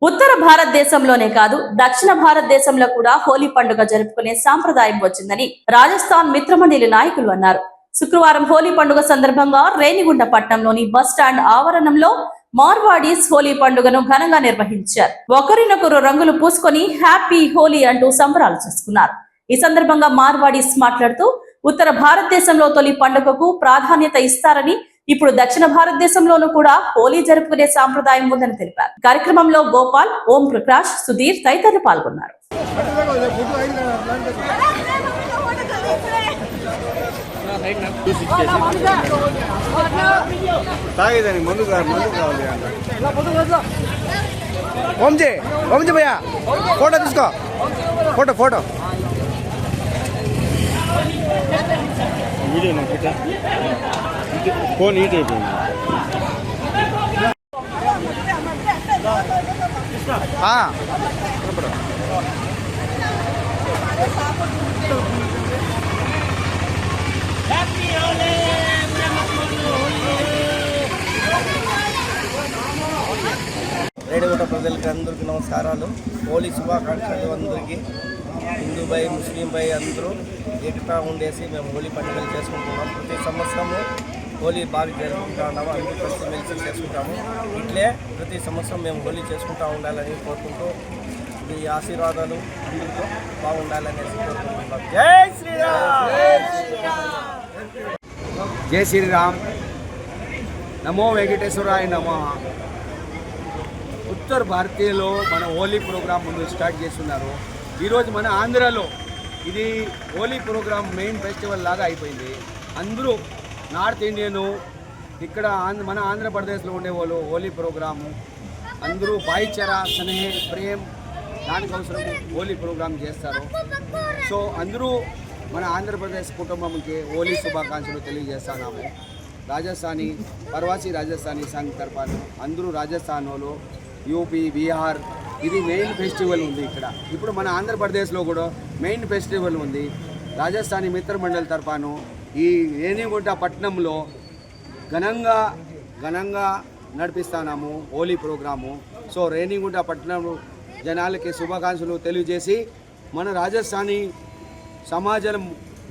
ఉత్తర భారతదేశంలోనే కాదు దక్షిణ భారతదేశంలో కూడా హోలీ పండుగ జరుపుకునే సాంప్రదాయం వచ్చిందని రాజస్థాన్ మిత్రమండలి నాయకులు అన్నారు. శుక్రవారం హోలీ పండుగ సందర్భంగా రేణిగుంట పట్టణంలోని బస్ స్టాండ్ ఆవరణంలో మార్వాడీస్ హోలీ పండుగను ఘనంగా నిర్వహించారు. ఒకరినొకరు రంగులు పూసుకొని హ్యాపీ హోలీ అంటూ సంబరాలు చేసుకున్నారు. ఈ సందర్భంగా మార్వాడీస్ మాట్లాడుతూ ఉత్తర భారతదేశంలో తొలి పండుగకు ప్రాధాన్యత ఇస్తారని, ఇప్పుడు దక్షిణ భారతదేశంలోనూ కూడా హోలీ జరుపుకునే సాంప్రదాయం ఉందని తెలిపారు. కార్యక్రమంలో గోపాల్, ఓం ప్రకాష్, సుధీర్ తదితరులు పాల్గొన్నారు. భయ్యా ఫోటో తీసుకో, ఫోటో ఫోటో ఫోన్ హీట్ అయిపోయింది. రేణిగుంట ప్రజలకి అందరికీ నమస్కారాలు. హోలీ శుభాకాంక్షలు అందరికీ. హిందూ బై, ముస్లిం బై అందరూ ఏకతా ఉండేసి మేము హోలీ పండుగలు చేసుకుంటున్నాం. ప్రతి సంవత్సరము హోలీ బాగా జరుపుకుంటా ఉన్నాము. అందరూ కలిసి మెలిసి చేసుకుంటాము. ఇట్లే ప్రతి సంవత్సరం మేము హోలీ చేసుకుంటూ ఉండాలని కోరుకుంటూ మీ ఆశీర్వాదాలు అందరితో బాగుండాలనేసి కోరుకుంటున్నాం. జై శ్రీరామ్. జై శ్రీరామ్. నమో వెంకటేశ్వరాయ నమః. ఉత్తర భారతీయలో మన హోలీ ప్రోగ్రాం ముందు స్టార్ట్ చేస్తున్నారు. ఈరోజు మన ఆంధ్రాలో ఇది హోలీ ప్రోగ్రాం మెయిన్ ఫెస్టివల్ లాగా అయిపోయింది. అందరూ నార్త్ ఇండియను ఇక్కడ మన ఆంధ్రప్రదేశ్లో ఉండేవాళ్ళు హోలీ ప్రోగ్రాము అందరూ భాయిచారా, స్నేహ, ప్రేమ్ దానికోసం హోలీ ప్రోగ్రాం చేస్తారు. సో అందరూ మన ఆంధ్రప్రదేశ్ కుటుంబంకి హోలీ శుభాకాంక్షలు తెలియజేస్తున్నాము. రాజస్థానీ ప్రవాసీ రాజస్థానీ సంఘ్ తరఫున అందరూ రాజస్థాన్ వాళ్ళు, యూపీ, బీహార్ ఇది మెయిన్ ఫెస్టివల్ ఉంది ఇక్కడ. ఇప్పుడు మన ఆంధ్రప్రదేశ్లో కూడా మెయిన్ ఫెస్టివల్ ఉంది. రాజస్థానీ మిత్రమండలి తరఫున ఈ రేణిగుంట పట్టణంలో ఘనంగా నడిపిస్తున్నాము హోలీ ప్రోగ్రాము. సో రేణిగుంట పట్టణం జనాలకి శుభాకాంక్షలు తెలియజేసి మన రాజస్థానీ సమాజం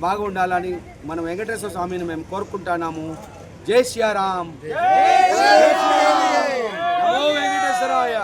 బాగుండాలని మన వెంకటేశ్వర స్వామిని మేము కోరుకుంటున్నాము. జై శ్రీరామ్. నమో వెంకటేశ్వరాయ.